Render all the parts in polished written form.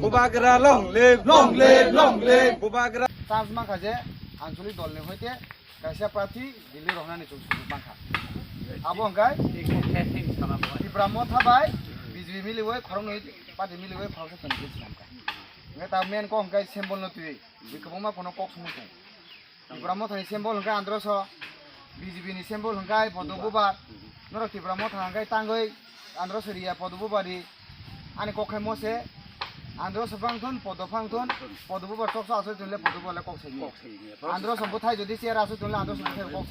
Bubagra long live, long live, long live. Bubagra. Charge মাখা যে আঞ্চলিক দলনি হইতে কাইসা প্রার্থী দিল্লি রহনানি চৌধুরী মাখা আবো অঙ্কাই ব্রাহ্ম থাবাই বিজেপি মিলিবই খরং পার্টি মিলিবই খরচ তনকে সামকা ওকে তা মেন কো অঙ্কাই সিম্বল নতুই বিকবমা কোনো কক সমুথাই ব্রাহ্ম থানি সিম্বল অঙ্কাই আন্দ্রস বিজেপি নি সিম্বল অঙ্কাই পদবুবার নরকি ব্রাহ্ম থাঙ্কাই তাঙ্গই আন্দ্রসরিয়া পদবুবারি আনি কখাই মসে Andro Sopangton, Podopangton, Podobu talks also to let Podobu like Cox. Andro Sobotai, the this year also to Andro Cox.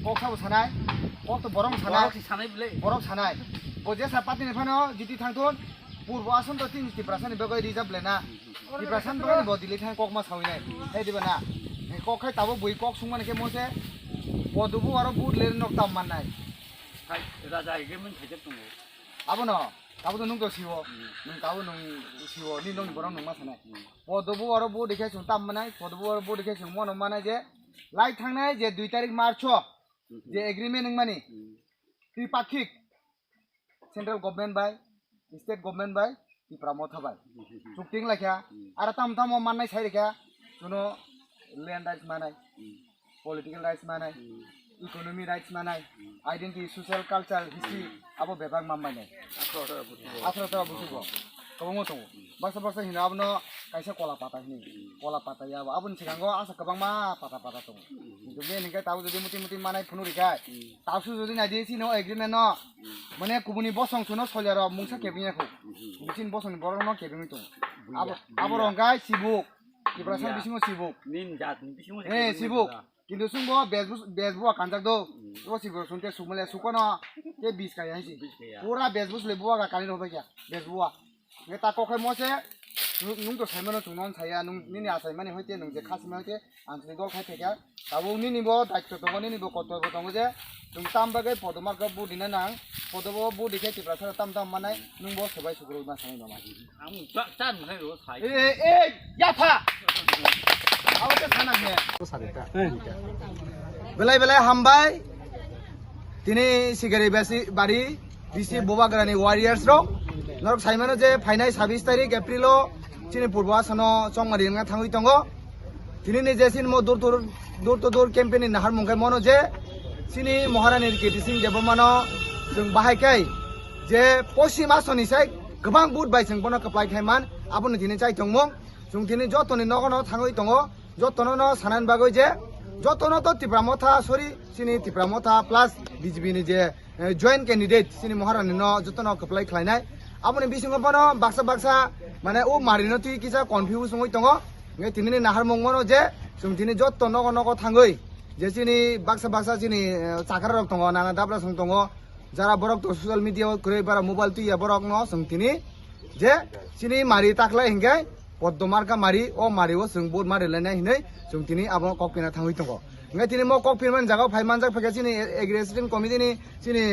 Cox was Hanai, Port of Borom Hanai, Borom Hanai. But just a party in Fano, GT Tanton, who wasn't the things the person Bogo is a blena. The person body little Cockmas Haway, Hedivana. And Coca Tabo, we Cox someone came on there. Podobu are a good little of Tamanai. Abono. Kau tu nunggu siwo, kau nung siwo, ni nung borong nung mana? Podobu orang bu dekat suntam mana? Podobu orang bu dekat semua nung mana je? Like thang na je 2 tarik March je agreement nung mana? Tripartite, central government by, state government by, di pramotha by. Cukting lah kya? Ada tam mana saya kya? Tuno land rights mana? Political rights mana? Economy rights mana? Identity, social, culture, history, apa bebas mamanya. Asal tahu buku. Kamu mau tahu? Bahasa Hindu abno kaisa kola patah ya. Abun sekarang asa kebang mah patah tuh. Itu dia nih tahu jadi muti mana penuh dikai. Tahu sudah jadi sih no agreement no. Mana kubuni bosong suno soalnya mungsa kebinya ku. Bikin bosong borong no kebing itu. Abo orang kai sibuk. Kiprasan bising sibuk. Sibuk. কিন্তু সুঙ্গ বেজবুয়া কাঞ্জাক দো ও সিবর শুনতে সুমলে সুকনো কে 20 কাই আইছি পুরা বেজবুস লেবুয়া কানি হবে কিয়া বেজবুয়া নে তা কখে মছে নুং তো সাইমানো চুনন ছায়া নুং নিনি আসাই মানে হইতে নুং যে খাসি হইতে আনসনি দল খাই থেকা তাবু নিনি ব দায়িত্ব তো নিনি ব কত দङ যে নুং তামবাগে পদমার্ক বু দিনা নাং পদব বু দিকে টিপ্রাছা তাম মানাই নুং ব সবাই সুগ্রো মা সাই নমা আম চান হয় ও ছাই এ ইয়াফা Belai hambai, tini sigari bari, bisi Bubagrani warriors ro. Norok Simon je final 26 tarik April lo, sini Purwasano Chongmari nga thangui tongo. Tini ni jesin mo dur campaign in Nahar Mungkai mono je, sini Maharani Kiti Singh Jabamano, jung bahai kai, je Poshima Soni sai, gabang bud bai sing bono kaplai thaiman, apun tini chai tongmong, jung tini jotoni nogono thangui tongo. Jotono no sanan bagoi je jotono to tipramotha sorry sini tipramotha plus BJP ni je joint candidate sini Maharani no jotono apply khlainai aboni bisingo bono baksa mane o marino ti kisa confuse hoi tongo nge tinini nahar mongmono je sum tini jotono no thangoi je sini baksa sini chakar rok tongo nana dabra sung tongo jara borok to social media kure bara mobile tu ya borok no sum tini je sini mari takla hingai Podomarka mari o mari o sung bud mari lena hinai sung tini abo kokpina thangui tongo ngai tini mo kokpin man jaga phai manjak phaka sini agriculture committee ni sini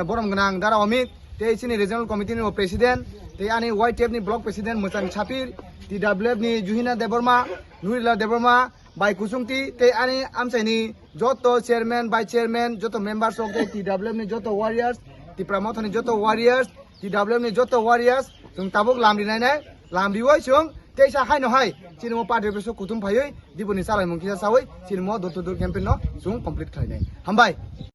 borom gnang dara omit te sini regional committee ni president te ani white tape ni block president musan chapir TWF ni juhina deborma nuila deborma bai kusungti te ani amsai ni joto chairman by chairman joto members of the TWF ni joto warriors tipramoth ni joto warriors TWF ni joto warriors sung tabuk lamri nai lamri woi sung Teisa hai no hai, sini mo party beso kutum phayoi, dibuni salai mungkisa sawoi, sini mo door campaign no, sung complete khai nai. Hambai.